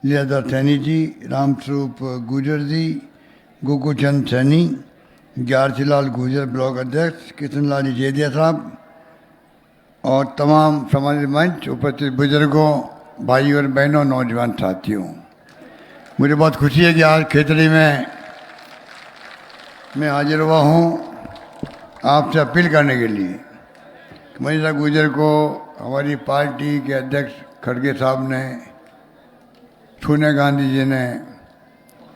लीलाधर सैनी जी, रामस्वरूप गुर्जर जी, गोकुचंद Saini, Gyarsilal Gurjar block अध्यक्ष, किशनलाल जी जेदिया साहब और तमाम समाज मंच उपस्थित बुजुर्गों, भाई और बहनों, नौजवान साथियों, मुझे बहुत खुशी है कि आज खेतड़ी में मैं हाजिर हुआ हूँ आपसे अपील करने के लिए। मनीषा गुर्जर को हमारी पार्टी के अध्यक्ष खड़गे साहब ने, सोनिया गांधी जी ने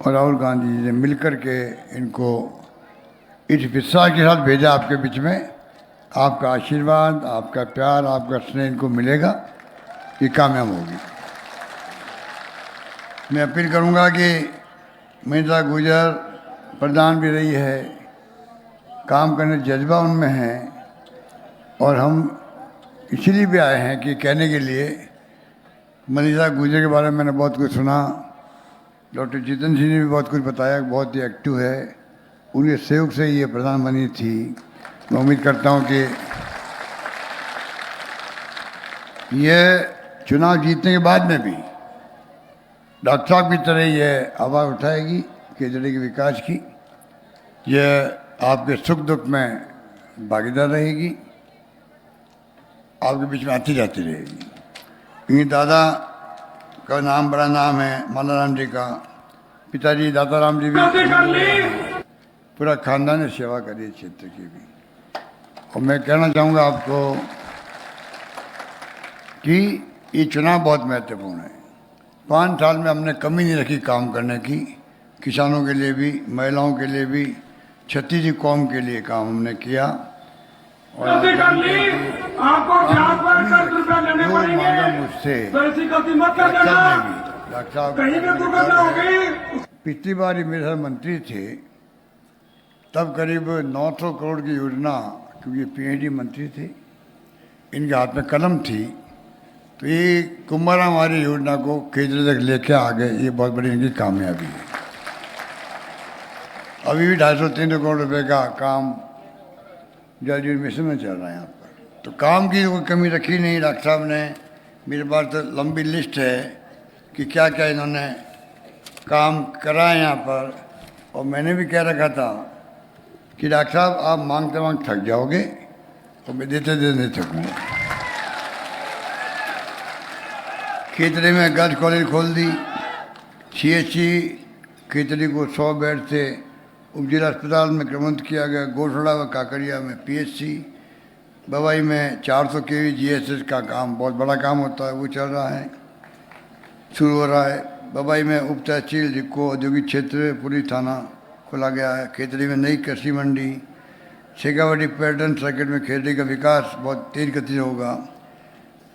और राहुल गांधी जी ने मिलकर के इनको इस विश्वास के साथ भेजा आपके बीच में, आपका आशीर्वाद, आपका प्यार, आपका स्नेह इनको मिलेगा, ये कामयाब होगी। मैं अपील करूंगा कि मनीषा गुर्जर प्रधान भी रही है, काम करने जज्बा उनमें है, और हम इसीलिए भी आए हैं कि कहने के लिए मनीषा गुर्जर के बारे में मैंने बहुत कुछ सुना, डॉक्टर जितेंद्र सिंह ने भी बहुत कुछ बताया, बहुत ही एक्टिव है, उनके सहयोग से ये प्रधान बनी थी। मैं उम्मीद करता हूँ कि ये चुनाव जीतने के बाद में भी डॉक्टर साहब की तरह ये आवाज़ उठाएगी केजरी के विकास की, ये आपके सुख दुख में भागीदार रहेगी, आपके बीच में आती जाती रहेगी। इनके दादा का नाम बड़ा नाम है, मालाराम जी का, पिताजी दाताराम जी भी, पूरा खानदान ने सेवा करी है क्षेत्र की भी। और मैं कहना चाहूँगा आपको कि ये चुनाव बहुत महत्वपूर्ण है। 5 साल में हमने कमी नहीं रखी काम करने की, किसानों के लिए भी, महिलाओं के लिए भी, छत्तीसी कौम के लिए काम हमने किया। और मुझसे पिछली बार मेरे साथ मंत्री थे, तब करीब 900 करोड़ की योजना, क्योंकि पीएचडी मंत्री थे, इनके हाथ में कलम थी, तो ये कुंभारा हमारी योजना को केंद्र तक लेके आ गए, ये बहुत बड़ी इनकी कामयाबी है। अभी भी 250-300 करोड़ रुपए का काम जल जीवन मिशन में चल रहा है यहाँ पर, तो काम की कोई कमी रखी नहीं। डॉक्टर साहब ने, मेरे पास तो लंबी लिस्ट है कि क्या क्या इन्होंने काम करा है यहाँ पर, और मैंने भी कह रखा था कि डॉक्टर साहब आप मांगते मांग थक जाओगे, तो मैं देते देते नहीं थकूँगा। खेतड़ी में गर्ल्स कॉलेज खोल दी, सीएचसी खेतड़ी को 100 बेड से उपजिला अस्पताल में क्रमबद्ध किया गया, गोठड़ा व काकरिया में पीएचसी, बवाई में 400 केवी जीएसएस का काम, बहुत बड़ा काम होता है, वो चल रहा है, शुरू हो रहा है। बवाई में उप तहसील रिक्को औद्योगिक क्षेत्र पुलिस थाना खोला गया है। खेतड़ी में नई कृषि मंडी, शेखावाटी पर्यटन सर्किट में खेतड़ी का विकास बहुत तेज गति से होगा,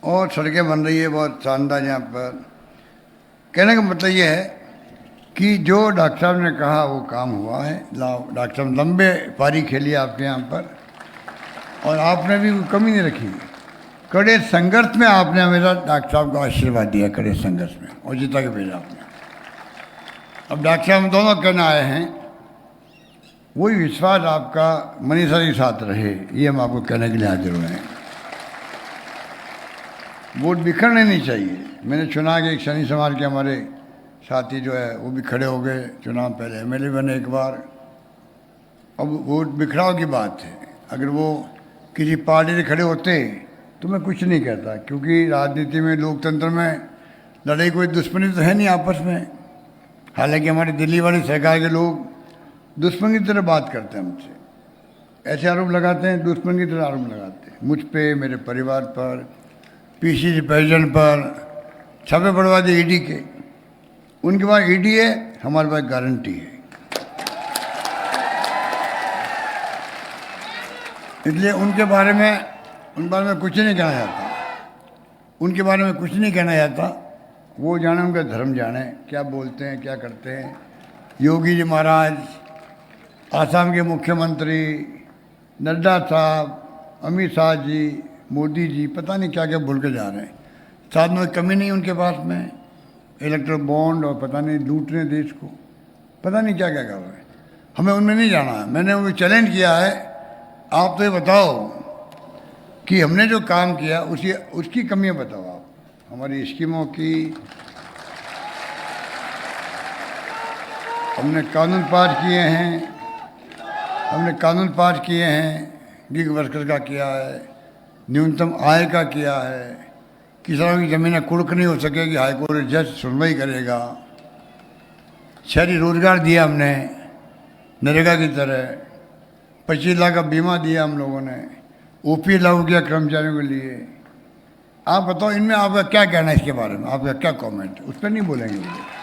और सड़कें बन रही है बहुत शानदार यहाँ पर। कहने का मतलब ये है कि जो डॉक्टर साहब ने कहा वो काम हुआ है। डॉक्टर साहब लंबे पारी खेली आपके यहाँ पर, और आपने भी कोई कमी नहीं रखी। कड़े संघर्ष में आपने हमेशा डॉक्टर साहब को आशीर्वाद दिया, कड़े संघर्ष में, और जिता के भेजा आपने। अब डॉक्टर साहब दोनों कहने आए हैं, वही विश्वास आपका मनीषा के साथ रहे, ये हम आपको कहने के लिए हाजिर हुए हैं। वोट बिखरने नहीं चाहिए। मैंने चुना कि एक सैनी समाज के हमारे साथी जो है वो भी खड़े हो गए, चुनाव पहले एमएलए बने एक बार। अब वोट बिखराव की बात है, अगर वो किसी पार्टी से खड़े होते तो मैं कुछ नहीं कहता, क्योंकि राजनीति में, लोकतंत्र में लड़ाई कोई दुश्मनी तो है नहीं आपस में। हालांकि हमारी दिल्ली वाली सरकार के लोग दुश्मन की तरह बात करते हैं हमसे, ऐसे आरोप लगाते हैं, दुश्मन की तरह आरोप लगाते हैं मुझ पे, मेरे परिवार पर, पीसीसी प्रेसिडेंट पर, छापे पड़वा दिए ईडी के। उनके पास ईडी है, हमारे पास गारंटी है। इसलिए उनके बारे में कुछ नहीं कहना चाहता, उनके बारे में कुछ नहीं कहना चाहता। वो जाने, उनका धर्म जाने, क्या बोलते हैं, क्या करते हैं। योगी जी महाराज, आसाम के मुख्यमंत्री, नड्डा साहब, अमित शाह जी, मोदी जी, पता नहीं क्या क्या भूल के जा रहे हैं। साथ में कमी नहीं उनके पास में, इलेक्ट्रल बॉन्ड और पता नहीं लूट रहे देश को, पता नहीं क्या क्या कर रहे हैं। हमें उनमें नहीं जाना है। मैंने उनको चैलेंज किया है, आप तो ये बताओ कि हमने जो काम किया उसकी कमियां बताओ आप, हमारी स्कीमों की, हमने कानून पास किए हैं, गिग वर्कर का किया है, न्यूनतम आय का किया है, किसानों की ज़मीनें कुड़क नहीं हो सकेगी, हाईकोर्ट जज सुनवाई करेगा। शहरी रोजगार दिया हमने नरेगा की तरह, 25 लाख का बीमा दिया हम लोगों ने, ओपी लागू किया कर्मचारियों के लिए। आप बताओ इनमें आपका क्या कहना है, इसके बारे में आपका क्या कमेंट? उस पर नहीं बोलेंगे मुझे।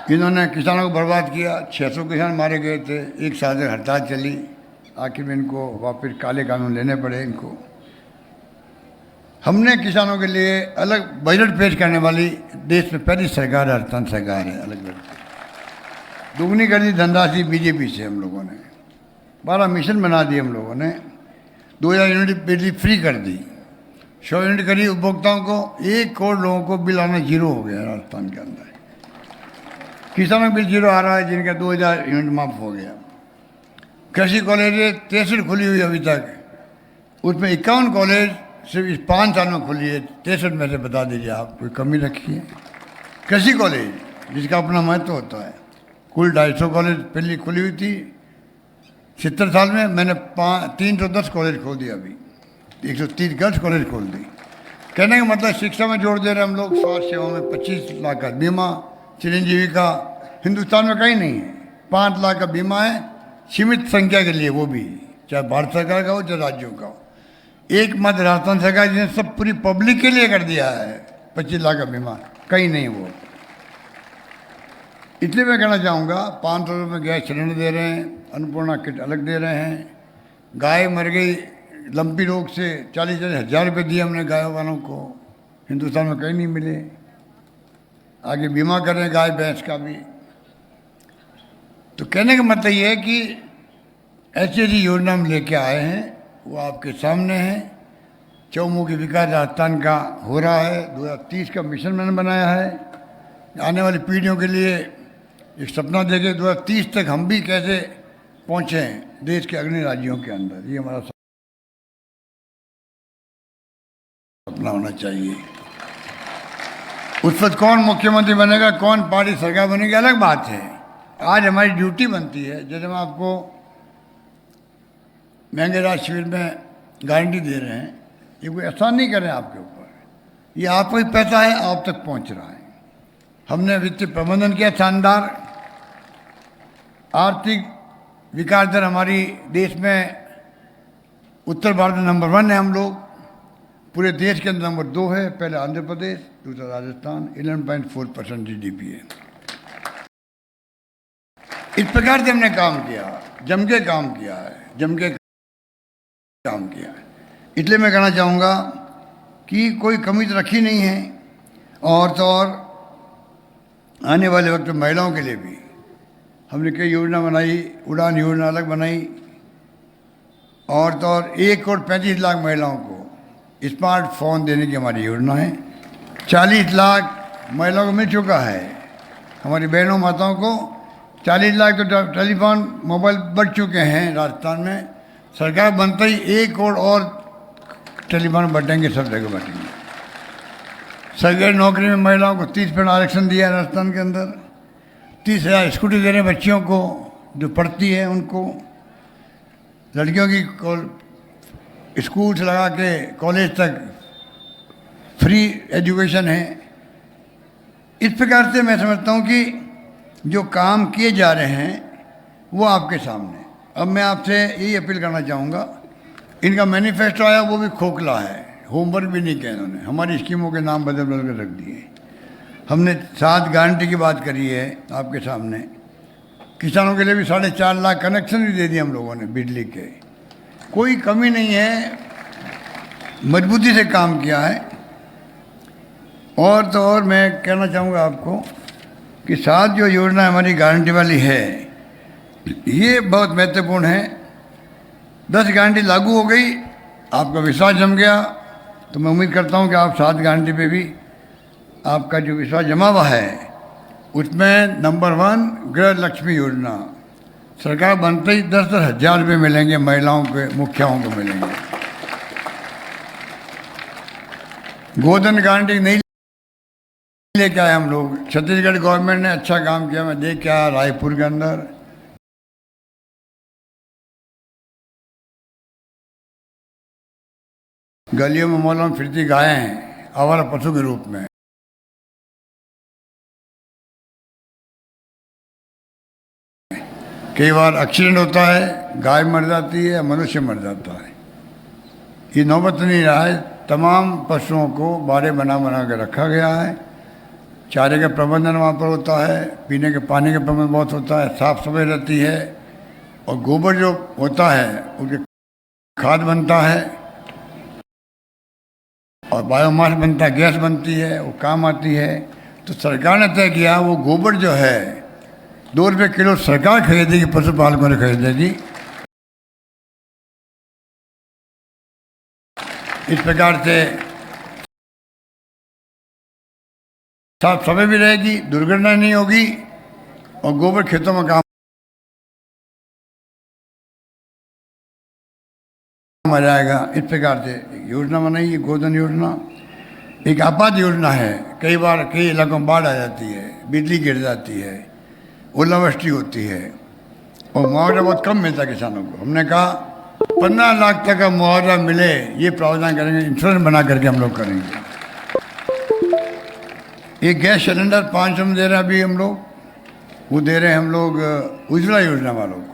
इन्होंने किसानों को बर्बाद किया, 600 किसान मारे गए थे, एक साल तक हड़ताल चली, आखिर में इनको वापस काले कानून लेने पड़े इनको। हमने किसानों के लिए अलग बजट पेश करने वाली देश में पहली सरकार राजस्थान सरकार है। अलग बजट दुगनी कर दी धनराशि बीजेपी से हम लोगों ने, 12 मिशन बना दिए हम लोगों ने, 2000 यूनिट बिजली फ्री कर दी, 100 यूनिट करी उपभोक्ताओं को, 1 करोड़ लोगों को बिल आना जीरो हो गया राजस्थान के अंदर। किसानों का बिल जीरो आ रहा है जिनका 2000 यूनिट माफ हो गया। कृषि कॉलेज 63 खुली हुई अभी तक, उसमें 51 कॉलेज सिर्फ इस 5 साल में खुली है। 63 में से बता दीजिए आप, कोई कमी रखी है? कृषि कॉलेज जिसका अपना महत्व होता है, कुल 250 कॉलेज पहले खुली हुई थी 70 साल में, मैंने 310 कॉलेज खोल दिया, अभी 130 गर्ल्स कॉलेज खोल दी। कहने का मतलब शिक्षा में जोड़ दे रहे हम लोग, स्वास्थ्य सेवा में 25 लाख का बीमा, चिरंजीवी का हिंदुस्तान में कहीं नहीं है। 5 लाख का बीमा है सीमित संख्या के लिए, वो भी चाहे भारत सरकार का हो चाहे राज्यों का हो। एक मध्य राजस्थान सरकार जिसने सब पूरी पब्लिक के लिए कर दिया है 25 लाख का बीमा, कहीं नहीं वो। इसलिए मैं कहना चाहूँगा 500 रुपये में गैस सिलेंडर दे रहे हैं, अन्नपूर्णा किट अलग दे रहे हैं, गाय मर गई लंपी रोग से 40 हज़ार रुपये दिए हमने गायों वालों को, हिंदुस्तान में कहीं नहीं मिले। आगे बीमा कर रहे हैं गाय भैंस का भी। तो कहने का मतलब ये है कि ऐसी ऐसी योजना हम लेके आए हैं, वो आपके सामने है। चौमुखी विकास राजस्थान का हो रहा है, 2030 का मिशन मैंने बनाया है। आने वाली पीढ़ियों के लिए एक सपना देखे 2030 तक हम भी कैसे पहुँचें देश के अग्रणी राज्यों के अंदर, ये हमारा सपना होना चाहिए। उस वक्त कौन मुख्यमंत्री बनेगा, कौन पार्टी सरकार बनेगी, अलग बात है। आज हमारी ड्यूटी बनती है, जैसे हम आपको महंगे राज शिविर में गारंटी दे रहे हैं, ये कोई एहसान नहीं कर रहे हैं आपके ऊपर, ये आपका ही पैसा है, आप तक पहुंच रहा है। हमने वित्तीय प्रबंधन किया शानदार, आर्थिक विकास दर हमारी देश में उत्तर भारत में नंबर 1 है हम लोग, पूरे देश के अंदर नंबर 2 है, पहले आंध्र प्रदेश, दूसरा राजस्थान, 11.4% GDP है। इस प्रकार से हमने काम किया, जम के काम किया है, इसलिए मैं कहना चाहूँगा कि कोई कमी तो रखी नहीं है। और तो और आने वाले वक्त में महिलाओं के लिए भी हमने कई योजना बनाई, उड़ान योजना अलग बनाई, और तो और 1,35 लाख महिलाओं को स्मार्टफोन देने की हमारी योजना है। 40 लाख महिलाओं को मिल चुका है, हमारी बहनों माताओं को 40 लाख तो टेलीफोन मोबाइल बढ़ चुके हैं राजस्थान में। सरकार बनते ही 1 करोड़ और टेलीफोन बटेंगे, सब जगह बटेंगे। सरकारी नौकरी में महिलाओं को 30% आरक्षण दिया है राजस्थान के अंदर। 30,000 स्कूटी दे रहे हैं बच्चियों को जो पढ़ती है उनको। लड़कियों की स्कूल से लगा के कॉलेज तक फ्री एजुकेशन है। इस प्रकार से मैं समझता हूँ कि जो काम किए जा रहे हैं वो आपके सामने। अब मैं आपसे यही अपील करना चाहूँगा, इनका मैनिफेस्टो आया वो भी खोखला है, होमवर्क भी नहीं किया इन्होंने, हमारी स्कीमों के नाम बदल बदल कर रख दिए। हमने 7 गारंटी की बात करी है आपके सामने। किसानों के लिए भी 4.5 लाख कनेक्शन भी दे दिए हम लोगों ने बिजली के, कोई कमी नहीं है, मजबूती से काम किया है। और तो और मैं कहना चाहूँगा आपको कि 7 जो योजना हमारी गारंटी वाली है ये बहुत महत्वपूर्ण है। 10 गारंटी लागू हो गई, आपका विश्वास जम गया, तो मैं उम्मीद करता हूँ कि आप 7 गारंटी पे भी आपका जो विश्वास जमा हुआ है उसमें नंबर 1 गृह लक्ष्मी योजना, सरकार बनते ही 10,000 रुपये मिलेंगे महिलाओं के, मुखियाओं को मिलेंगे। गोधन गारंटी नहीं लेके आए हम लोग। छत्तीसगढ़ गवर्नमेंट ने अच्छा काम किया, मैं देख के आया रायपुर के अंदर। गलियों में मोहल्लों में फिरती गायें हैं आवारा पशु के रूप में। कई बार एक्सीडेंट होता है, गाय मर जाती है, मनुष्य मर जाता है। ये नौबत नहीं रहा है। तमाम पशुओं को बाड़े बना बना के रखा गया है। चारे का प्रबंधन वहाँ पर होता है, पीने के पानी का प्रबंधन बहुत होता है, साफ सफाई रहती है। और गोबर जो होता है उसके खाद बनता है और बायोमास बनता है, गैस बनती है, वो काम आती है। तो सरकार ने तय किया वो गोबर जो है 2 रुपये किलो सरकार खरीदेगी, पशुपालकों ने खरीदेगी। इस प्रकार से साफ सफाई भी रहेगी, दुर्घटना नहीं होगी और गोबर खेतों में काम आ जाएगा। इस प्रकार से योजना बनाई है गोधन योजना। एक आपात योजना है। कई बार कई इलाकों में बाढ़ आ जाती है, बिजली गिर जाती है, ओलावृष्टि होती है और मुआवजा बहुत कम मिलता है किसानों को। हमने कहा 15 लाख तक का मुआवजा मिले, ये प्रावधान करेंगे, इंश्योरेंस बना करके हम लोग करेंगे। एक गैस सिलेंडर 500 में दे रहे हैं अभी हम लोग, वो दे रहे हैं हम लोग उज्ज्वला योजना वालों को।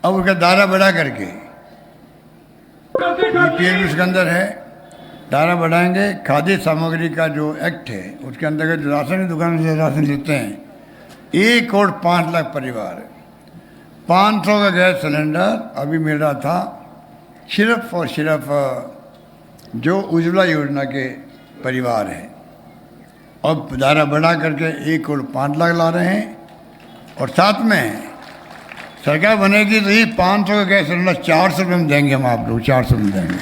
अब उसका दायरा बढ़ा करके पीएम उसके अंदर है, दायरा बढ़ाएंगे। खाद्य सामग्री का जो एक्ट है उसके अंतर्गत जो राशन की दुकान से राशन लेते हैं, 1 करोड़ 5 लाख परिवार 500 का गैस सिलेंडर अभी मिल रहा था सिर्फ और सिर्फ जो उज्ज्वला योजना के परिवार हैं। अब दायरा बढ़ा करके 1 करोड़ 5 लाख ला रहे हैं और साथ में सरकार बनेगी तो ये 500 का गैस सिलेंडर 400 रुपये में देंगे हम आप लोग, 400 में देंगे।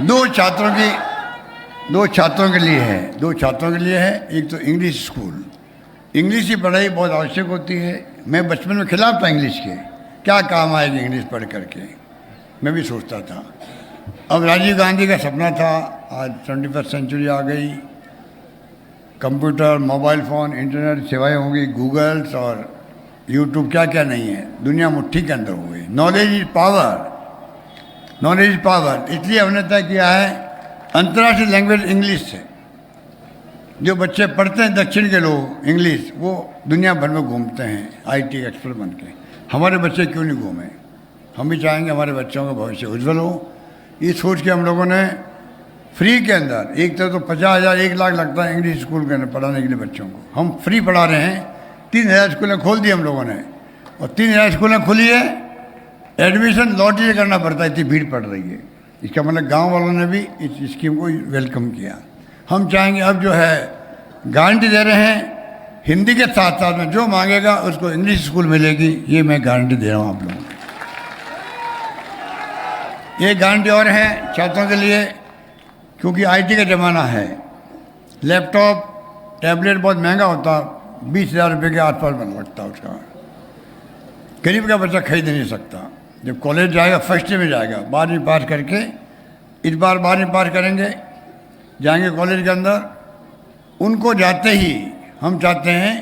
दो छात्रों के लिए है, 2 छात्रों के लिए है। एक तो इंग्लिश स्कूल, इंग्लिश की पढ़ाई बहुत आवश्यक होती है। मैं बचपन में खिलाफ था इंग्लिश के, क्या काम आएगी इंग्लिश पढ़ करके, मैं भी सोचता था। अब राजीव गांधी का सपना था, आज 21st सेंचुरी आ गई, कंप्यूटर, मोबाइल फ़ोन, इंटरनेट सेवाएं होंगी, गूगल्स और यूट्यूब, क्या क्या नहीं है, दुनिया मुट्ठी के अंदर हो गई। Knowledge is power, knowledge is power. इसलिए हमने तय किया है अंतर्राष्ट्रीय लैंग्वेज इंग्लिश है। जो बच्चे पढ़ते हैं दक्षिण के लोग इंग्लिश, वो दुनिया भर में घूमते हैं IT एक्सपर्ट बन के। हमारे बच्चे क्यों नहीं घूमें? हम भी चाहेंगे हमारे बच्चों का भविष्य उज्जवल हो। ये सोच के हम लोगों ने फ्री के अंदर, एक तरह तो 50,000 1 लाख लगता है इंग्लिश स्कूल के अंदर पढ़ाने के लिए बच्चों को, हम फ्री पढ़ा रहे हैं। 3,000 स्कूलें खोल दी हम लोगों ने और 3,000 स्कूलें खुली है, एडमिशन लॉटरी करना पड़ता है, इतनी भीड़ पड़ रही है। इसका मतलब गांव वालों ने भी इस स्कीम को वेलकम किया। हम चाहेंगे अब जो है गारंटी दे रहे हैं, हिंदी के साथ साथ में जो मांगेगा उसको इंग्लिश स्कूल मिलेगी, ये मैं गारंटी दे रहा हूँ आप लोगों को। ये गारंटी और है छात्रों के लिए, क्योंकि IT का ज़माना है। लैपटॉप टैबलेट बहुत महंगा होता, 20,000 रुपये के आसपास बन लगता उसका, गरीब का बच्चा खरीद नहीं सकता। जब कॉलेज जाएगा फर्स्ट ईयर में जाएगा, 12वीं पास करके, इस बार 12वीं पास करेंगे, जाएंगे कॉलेज के अंदर, उनको जाते ही हम चाहते हैं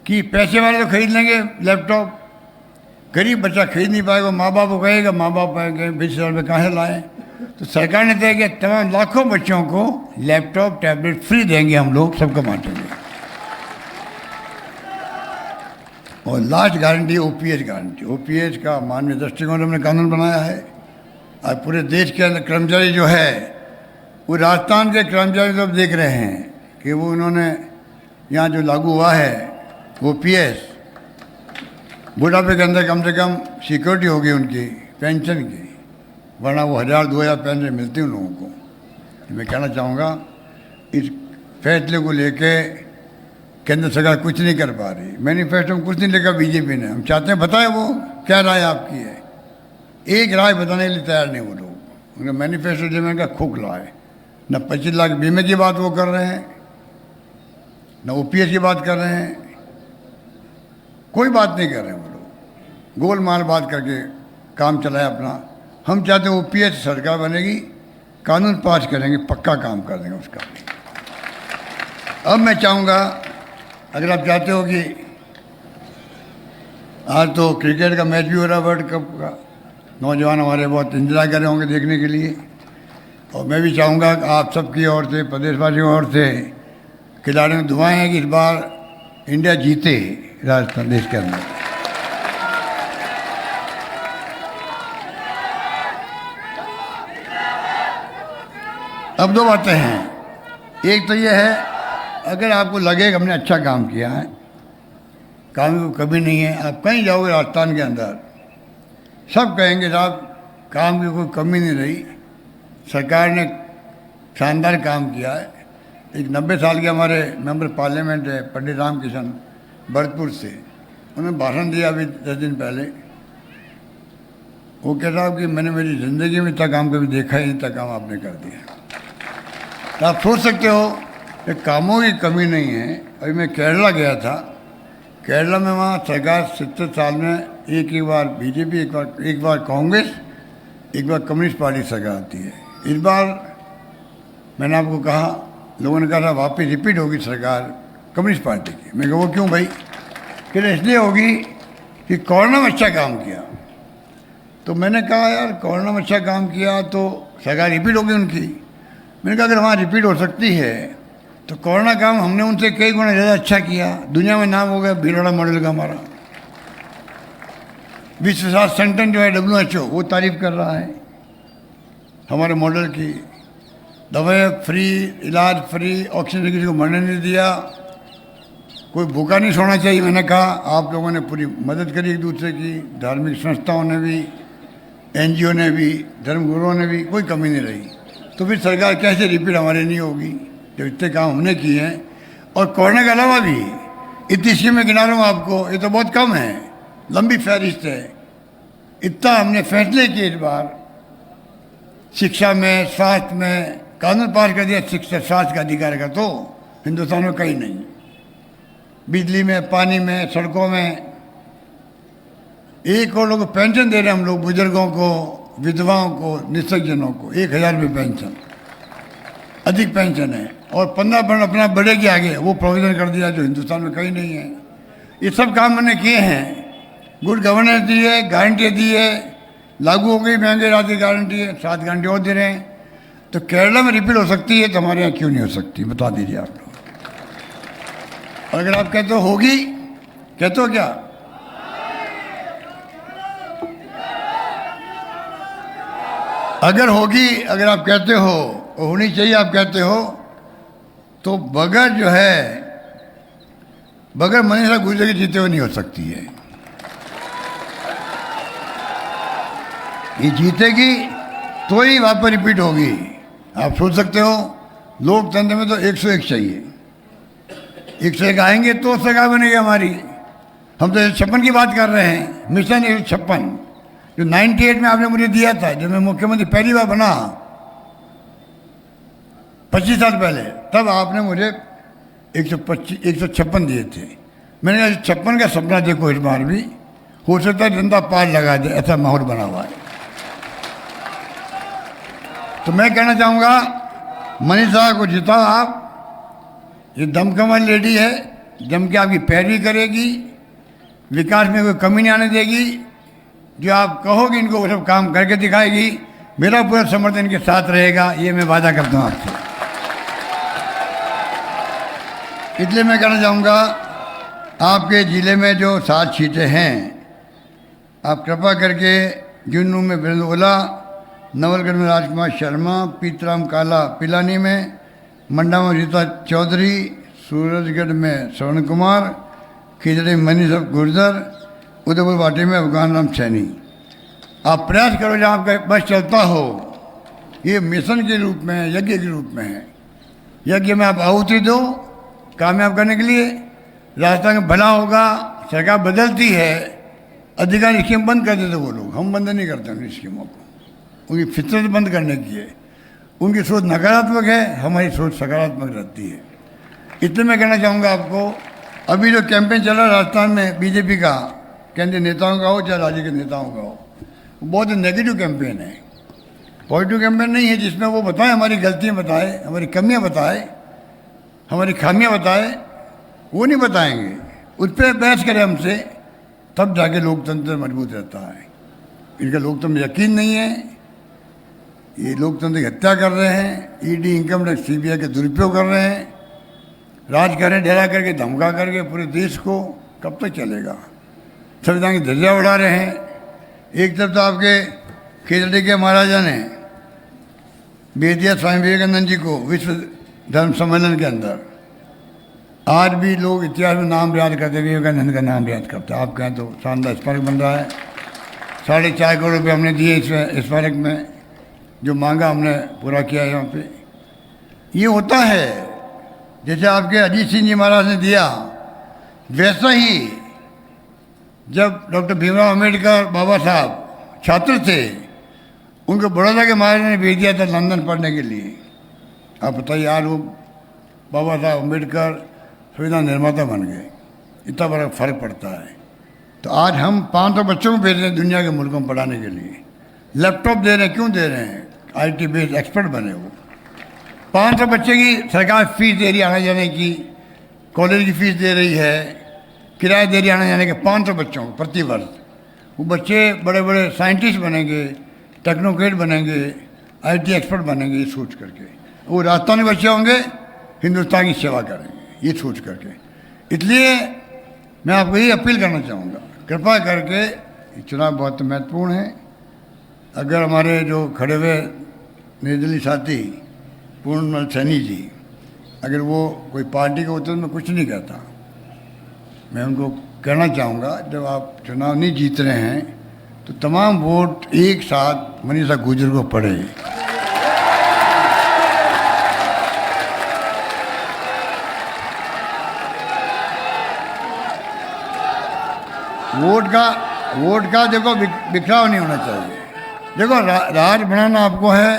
कि पैसे वाले तो खरीद लेंगे लैपटॉप, गरीब बच्चा खरीद नहीं पाएगा, माँ बाप को कहेगा, माँ बाप कहेंगे 20,000 रुपये कहाँ लाएँ। तो सरकार ने तय किया तमाम लाखों बच्चों को लैपटॉप टैबलेट फ्री देंगे हम लोग, सबको बांटेंगे। और last guarantee OPH guarantee. OPH का मानवीय दृष्टिकोण हमने कानून बनाया है। और पूरे देश के अंदर कर्मचारी जो है, वो राजस्थान के कर्मचारी तो देख रहे हैं कि वो उन्होंने यहाँ जो लागू हुआ है OPH, बुढ़ापे के अंदर कम से कम सिक्योरिटी होगी उनकी पेंशन की, वरना वो 1,000-2,000 पेंशन मिलती उन लोगों को। मैं कहना चाहूँगा इस फैसले को लेके केंद्र सरकार कुछ नहीं कर पा रही। मैनिफेस्टो में कुछ नहीं लिखा बीजेपी ने। हम चाहते हैं बताएं वो क्या राय आपकी है, एक राय बताने के लिए तैयार नहीं वो लोग। उनका मैनिफेस्टो जो मैंने कहा खोखला है, न 25 लाख बीमे की बात वो कर रहे हैं, न OPH की बात कर रहे हैं, कोई बात नहीं कर रहे हैं वो लोग, गोलमाल बात करके काम चलाए अपना। हम चाहते हैं ओपीएस सरकार बनेगी, कानून पास करेंगे, पक्का काम कर देंगे उसका। अब मैं चाहूँगा, अगर आप चाहते हो कि आज तो क्रिकेट का मैच भी हो रहा है वर्ल्ड कप का, नौजवान हमारे बहुत इंतजार कर रहे होंगे देखने के लिए, और मैं भी चाहूँगा आप सबकी ओर से, प्रदेशवासियों की ओर से खिलाड़ियों में दुआएं हैं कि इस बार इंडिया जीते राजस्थान देश के अंदर। अब दो बातें हैं, एक तो ये है, अगर आपको लगे कि हमने अच्छा काम किया है, काम की कमी नहीं है, आप कहीं जाओगे राजस्थान के अंदर सब कहेंगे साहब काम की कोई कमी नहीं रही, सरकार ने शानदार काम किया है। एक 90 साल के हमारे मेंबर पार्लियामेंट है पंडित राम किशन भरतपुर से, उन्होंने भाषण दिया अभी 10 दिन पहले। वो कह रहा कि मैंने मेरी ज़िंदगी में इतना काम कभी देखा ही नहीं, इतना काम आपने कर दिया। तो आप सोच सकते हो कि कामों की कमी नहीं है। अभी मैं केरला गया था, केरला में वहाँ सरकार 70 साल में एक बार बीजेपी, एक बार कांग्रेस, एक बार कम्युनिस्ट पार्टी सरकार आती है। इस बार मैंने आपको कहा, लोगों ने कहा वापस रिपीट होगी सरकार कम्युनिस्ट पार्टी की। मैं कहा वो क्यों भाई? कि इसलिए होगी कि कोरोना में अच्छा काम किया। तो मैंने कहा यार कोरोना में अच्छा काम किया तो सरकार रिपीट होगी उनकी। मैंने कहा अगर वहाँ रिपीट हो सकती है तो कोरोना काम हमने उनसे कई गुना ज़्यादा अच्छा किया, दुनिया में नाम हो गया भीलवाड़ा मॉडल का हमारा। विश्व स्वास्थ्य संगठन जो है WHO वो तारीफ कर रहा है हमारे मॉडल की। दवाएं फ्री, इलाज फ्री, ऑक्सीजन किसी को मरने नहीं दिया, कोई भूखा नहीं सोना चाहिए। मैंने कहा आप लोगों ने पूरी मदद करी एक दूसरे की, धार्मिक संस्थाओं ने भी, NGO ने भी, धर्मगुरुओं ने भी, कोई कमी नहीं रही। तो फिर सरकार कैसे रिपीट हमारे नहीं होगी जब इतने काम हमने किए हैं। और कोरोना के अलावा भी इतनी स्कीमें गिना रहा हूँ आपको, ये तो बहुत कम है, लंबी फहरिस्त है। इतना हमने फैसले किए इस बार, शिक्षा में, स्वास्थ्य में, कानून पास कर दिया शिक्षा स्वास्थ्य का अधिकार का, तो हिंदुस्तान में कहीं नहीं। बिजली में, पानी में, सड़कों में, 1 करोड़ लोगों को पेंशन दे रहे हैं हम लोग, बुजुर्गों को, विधवाओं को, निःशक्तजनों को 1000 रुपये पेंशन, अधिक पेंशन है। और 15% अपना बढ़ेगी आगे, वो प्रोविजन कर दिया जो हिंदुस्तान में कहीं नहीं है। ये सब काम मैंने किए हैं, गुड गवर्नेंस दी है, गारंटी दी है, लागू हो गई महंगे राशि गारंटी है, 7 गारंटी और दे रहे हैं। तो केरला में रिपीट हो सकती है तो हमारे यहाँ क्यों नहीं हो सकती, बता दीजिए आप लोग। और अगर आप कहते हो होगी, कहते हो क्या? अगर होगी, अगर आप कहते हो, होनी चाहिए आप कहते हो, तो बगैर जो है, बगैर मनीषा गुजर के जीते हुए नहीं हो सकती है। ये जीतेगी तो ही वापस रिपीट होगी। आप सोच सकते हो लोकतंत्र में तो 101 चाहिए, 101 आएंगे तो सरकार बनेगी हमारी। हम तो 156 की बात कर रहे हैं, मिशन 156 जो 98 में आपने मुझे दिया था, जब मैं मुख्यमंत्री पहली बार बना 25 साल पहले, तब आपने मुझे 156 दिए थे। मैंने कहा 56 का सपना देखो इस बार भी, हो सकता है जनता पार लगा दे, ऐसा माहौल बना हुआ है। तो मैं कहना चाहूँगा मनीषा को जिताओ आप, ये दमकमल लेडी है, जम के आपकी पैरवी करेगी, विकास में कोई कमी नहीं आने देगी। जो आप कहोगे इनको वो सब काम करके दिखाएगी। मेरा पूरा समर्थन इनके साथ रहेगा, ये मैं वादा करता हूँ आपसे। इसलिए मैं कहना चाहूँगा आपके ज़िले में जो 7 सीटें हैं, आप कृपा करके जुन्नू में वीरेंद्र ओला, नवलगढ़ में राजकुमार शर्मा, पीतराम काला पिलानी में, मंडा में रीता चौधरी, सूरजगढ़ में श्रवण कुमार, खिजड़ी में मनीष गुर्जर, उदयपुर वाटी में अफगान राम सैनी। आप प्रयास करो जहाँ आपका बस चलता हो, ये मिशन के रूप में, यज्ञ के रूप में है। यज्ञ में आप आहुति दो कामयाब करने के लिए, राजस्थान में भला होगा। सरकार बदलती है, अधिकार स्कीम बंद कर देते वो लोग, हम बंद नहीं करते उन स्कीमों को, उनकी फितरत बंद करने की है। उनकी सोच नकारात्मक है, हमारी सोच सकारात्मक रहती है। इसलिए मैं कहना चाहूँगा आपको, अभी जो कैंपेन चल रहा है राजस्थान में बीजेपी का, केंद्रीय नेताओं का हो चाहे राज्य के नेताओं का हो, बहुत नेगेटिव कैंपेन है, पॉजिटिव कैंपेन नहीं है जिसमें वो बताएं, हमारी गलतियां बताएं, हमारी कमियां बताएं, हमारी खामियां बताएं। वो नहीं बताएंगे, उस पर बहस करें हमसे, तब जाके लोकतंत्र मजबूत रहता है। इनका लोकतंत्र में यकीन नहीं है, ये लोकतंत्र की हत्या कर रहे हैं, ईडी, इनकम टैक्स, सीबीआई के दुरुपयोग कर रहे हैं, राज करें डरा करके, धमका करके पूरे देश को। कब तक चलेगा? संविधान की धज्जियां उड़ा रहे हैं। एक तरफ तो आपके केजरी के महाराजा ने भेज दिया स्वामी विवेकानंद जी को विश्व धर्म सम्मेलन के अंदर। आज भी लोग इतिहास में नाम याद करते, विवेकानंद का नाम याद करते। आप कहें तो शानदार स्मारक बन रहा है, 4.5 करोड़ रुपये हमने दिए इस स्मारक में, जो मांगा हमने पूरा किया यहाँ पे। ये होता है जैसे आपके अजीत सिंह जी महाराज ने दिया, वैसा ही जब डॉक्टर भीमराव अम्बेडकर बाबा साहब छात्र थे, उनको बड़ौदा के महाराज ने भेज दिया था लंदन पढ़ने के लिए। आप बताइए, आज वो बाबा साहब अम्बेडकर संविधान निर्माता बन गए। इतना बड़ा फर्क पड़ता है। तो आज हम 500 बच्चों को भेज रहे हैं दुनिया के मुल्कों में पढ़ाने के लिए, लैपटॉप दे रहे हैं। क्यों दे रहे हैं? IT बेस्ड एक्सपर्ट बने वो। 500 बच्चे की सरकार फीस दे रही है आने जाने की, कॉलेज की फीस दे रही है, किराया दे रही है आने जाने के 500 बच्चों को प्रति वर्ष। वो बच्चे बड़े बड़े साइंटिस्ट बनेंगे, टेक्नोक्रेट बनेंगे, IT एक्सपर्ट बनेंगे, ये सोच करके। वो राजस्थानी बच्चे होंगे, हिंदुस्तान की सेवा करेंगे, ये सोच करके। इसलिए मैं आपको यही अपील करना चाहूँगा, कृपा करके, चुनाव बहुत महत्वपूर्ण है। अगर हमारे जो खड़े हुए निर्दलीय साथी पूर्णमल सैनी जी, अगर वो कोई पार्टी के होते तो मैं कुछ नहीं कहता। मैं उनको कहना चाहूँगा, जब आप चुनाव नहीं जीत रहे हैं तो तमाम वोट एक साथ मनीषा गुजर को पड़े। वोट का देखो बिखराव नहीं होना चाहिए। देखो राज बनाना आपको है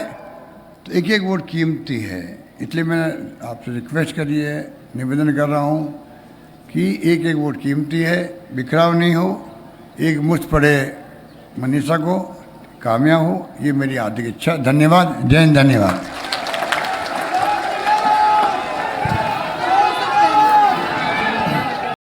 तो एक एक वोट कीमती है। इसलिए मैं आपसे रिक्वेस्ट करी है, निवेदन कर रहा हूँ कि एक एक वोट कीमती है, बिखराव नहीं हो, एक मुश्त पड़े मनीषा को, कामयाब हो। ये मेरी हार्दिक इच्छा। धन्यवाद। जय हिंद। धन्यवाद।